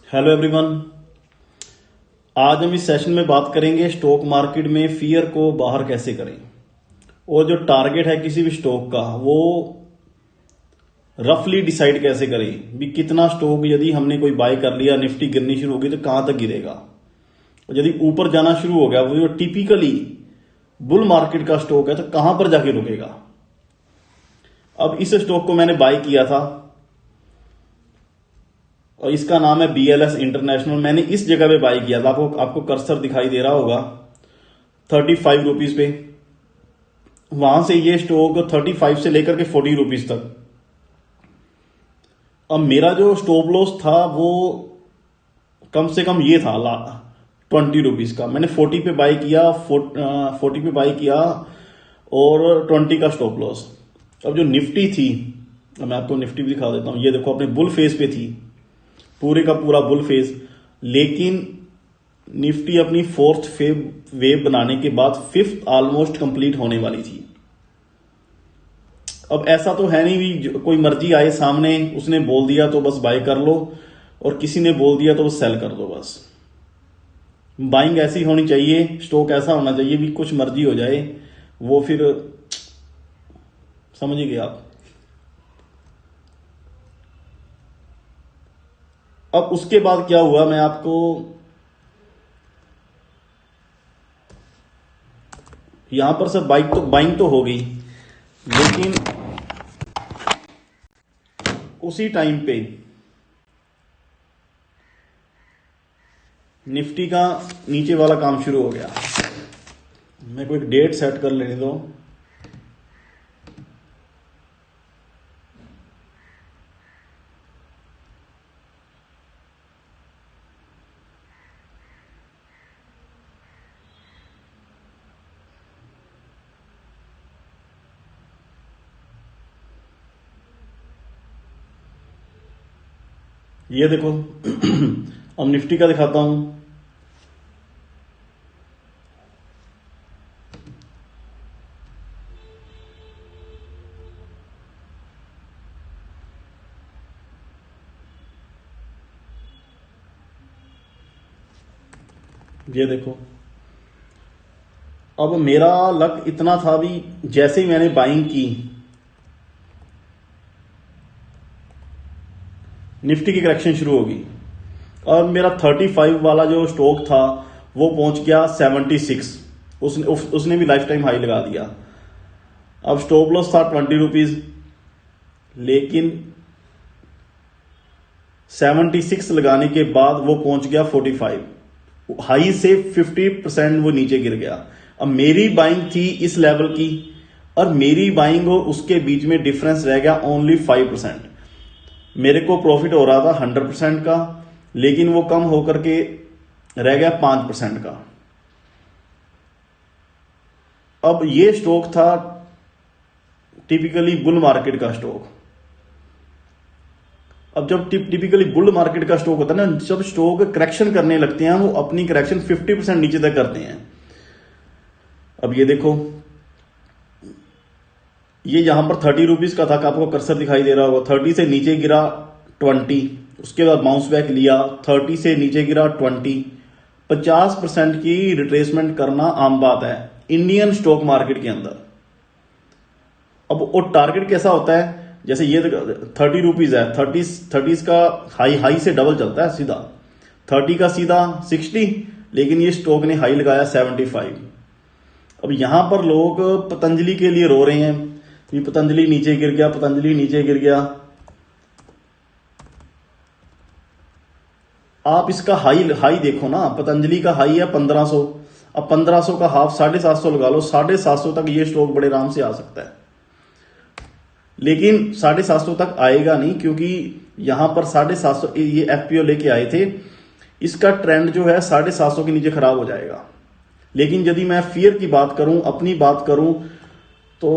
Hello everyone. आज हम इस सेशन में बात करेंगे स्टॉक मार्केट में फियर को बाहर कैसे करें और जो टारगेट है किसी भी स्टॉक का वो रफली डिसाइड कैसे करें भी कितना स्टॉक यदि हमने कोई बाय कर लिया, निफ्टी गिरनी शुरू होगी तो कहां तक गिरेगा, और यदि ऊपर जाना शुरू हो गया वो जो टिपिकली बुल मार्केट का स्टॉक है तो कहां पर जाके रुकेगा। अब इस स्टॉक को मैंने बाय किया था और इसका नाम है BLS इंटरनेशनल। मैंने इस जगह पे बाय किया था, आपको कर्सर दिखाई दे रहा होगा 35 रुपीज पे। वहां से ये स्टॉक 35 से लेकर के 40 रुपीज तक। अब मेरा जो स्टॉप लॉस था वो कम से कम ये था 20 रुपीज का। मैंने 40 पे बाय किया, 40 पे बाय किया और 20 का स्टॉप लॉस। अब जो निफ्टी थी, मैं आपको निफ्टी भी दिखा देता हूं। ये देखो अपने बुल फेस पे थी, पूरे का पूरा बुल फेस, लेकिन निफ्टी अपनी फोर्थ वेव बनाने के बाद फिफ्थ ऑलमोस्ट कंप्लीट होने वाली थी। अब ऐसा तो है नहीं भी कोई मर्जी आए सामने, उसने बोल दिया तो बस बाय कर लो और किसी ने बोल दिया तो बस सेल कर दो। बस बाइंग ऐसी होनी चाहिए, स्टॉक ऐसा होना चाहिए भी कुछ मर्जी हो जाए वो फिर समझिए आप। अब उसके बाद क्या हुआ, मैं आपको यहां पर सब बाइंग तो हो गई, लेकिन उसी टाइम पे निफ्टी का नीचे वाला काम शुरू हो गया। मेरे को एक डेट सेट कर लेने दो। ये देखो अब निफ्टी का दिखाता हूं। ये देखो अब मेरा लक इतना था भी जैसे ही मैंने बाइंग की निफ्टी की करेक्शन शुरू होगी और मेरा 35 वाला जो स्टॉक था वो पहुंच गया 76। उसने भी लाइफ टाइम हाई लगा दिया। अब स्टॉप लॉस था 20 रुपीज, लेकिन 76 लगाने के बाद वो पहुंच गया 45। हाई से 50% वो नीचे गिर गया। अब मेरी बाइंग थी इस लेवल की और मेरी बाइंग और उसके बीच में डिफरेंस रह गया ओनली 5%। मेरे को प्रॉफिट हो रहा था 100% का, लेकिन वो कम होकर के रह गया 5% का। अब ये स्टॉक था टिपिकली बुल मार्केट का स्टॉक। अब जब टिपिकली बुल मार्केट का स्टॉक होता है ना, जब स्टॉक करेक्शन करने लगते हैं वो अपनी करेक्शन 50% नीचे तक करते हैं। अब ये देखो, ये यहां पर 30 रुपीज का था, आपको कर्सर दिखाई दे रहा होगा। 30 से नीचे गिरा 20, उसके बाद बाउंस बैक लिया, 30 से नीचे गिरा 20। 50% की रिट्रेसमेंट करना आम बात है इंडियन स्टॉक मार्केट के अंदर। अब वो टारगेट कैसा होता है, जैसे ये 30 रुपीज है, 30 का हाई से डबल चलता है सीधा। 30 का सीधा 60, लेकिन ये स्टॉक ने हाई लगाया 75। अब यहां पर लोग पतंजलि के लिए रो रहे हैं कि पतंजलि नीचे गिर गया, पतंजलि नीचे गिर गया। आप इसका हाई देखो ना, पतंजलि का हाई है 1500। अब 1500 का हाफ 750 लगा लो, 750 तक ये स्टॉक बड़े आराम से आ सकता है। लेकिन 750 तक आएगा नहीं, क्योंकि यहां पर 750 ये FPO लेके आए थे। इसका ट्रेंड जो है 750 के नीचे खराब हो जाएगा। लेकिन यदि मैं फियर की बात करूं, अपनी बात करूं, तो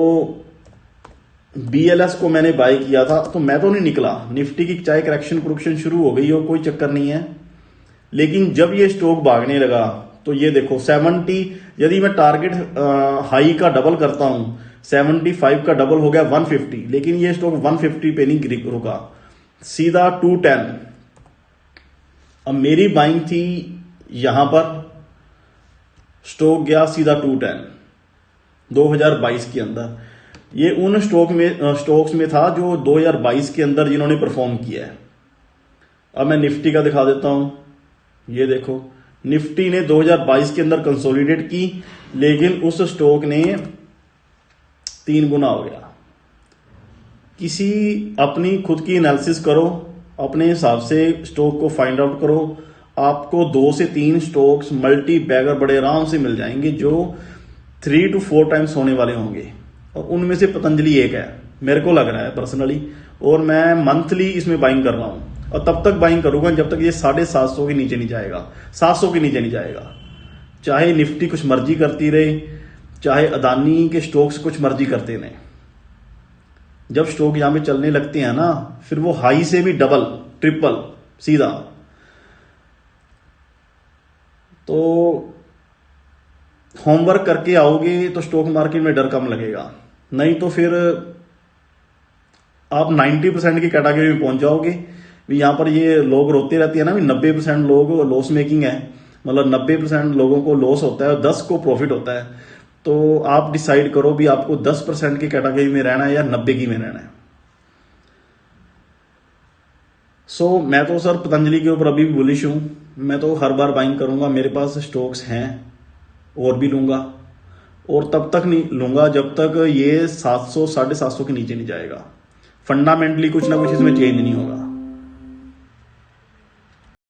BLS को मैंने बाय किया था तो मैं तो नहीं निकला। निफ्टी की चाहे करेक्शन शुरू हो गई हो, कोई चक्कर नहीं है, लेकिन जब ये स्टॉक भागने लगा तो ये देखो 70, यदि मैं टारगेट हाई का डबल करता हूं, 75 का डबल हो गया 150, लेकिन ये स्टॉक 150 पे नहीं रुका, सीधा 210। अब मेरी बाइंग थी यहां पर, स्टॉक गया सीधा 210 2022 के अंदर। ये उन स्टॉक्स में था जो 2022 के अंदर जिन्होंने परफॉर्म किया है। अब मैं निफ्टी का दिखा देता हूं। ये देखो, निफ्टी ने 2022 के अंदर कंसोलिडेट की, लेकिन उस स्टॉक ने 3 गुना हो गया। किसी अपनी खुद की एनालिसिस करो, अपने हिसाब से स्टॉक को फाइंड आउट करो। आपको 2 से 3 स्टॉक्स मल्टी बैगर बड़े आराम से मिल जाएंगे जो 3 to 4 टाइम्स होने वाले होंगे, और उनमें से पतंजलि एक है, मेरे को लग रहा है पर्सनली। और मैं मंथली इसमें बाइंग कर रहा हूं, और तब तक बाइंग करूंगा जब तक ये 750 के नीचे नहीं जाएगा, 700 के नीचे नहीं जाएगा। चाहे निफ्टी कुछ मर्जी करती रहे, चाहे अदानी के स्टॉक्स कुछ मर्जी करते रहे, जब स्टॉक यहां पे चलने लगते हैं ना, फिर वो हाई से भी डबल ट्रिपल सीधा। तो होमवर्क करके आओगे तो स्टॉक मार्केट में डर कम लगेगा, नहीं तो फिर आप 90% की कैटेगरी में पहुंच जाओगे। यहां पर ये लोग रोते रहते हैं ना, 90% लोग लॉस मेकिंग है, मतलब 90% लोगों को लॉस होता है और 10 को प्रॉफिट होता है। तो आप डिसाइड करो भी आपको 10% की कैटेगरी में रहना है या 90 की में रहना है। मैं तो सर पतंजलि के ऊपर अभी भी बुलिश हूं। मैं तो हर बार बाइंग करूंगा, मेरे पास स्टॉक्स हैं और भी लूंगा, और तब तक नहीं लूंगा जब तक ये 700 750 के नीचे नहीं जाएगा। फंडामेंटली कुछ ना कुछ इसमें चेंज नहीं होगा।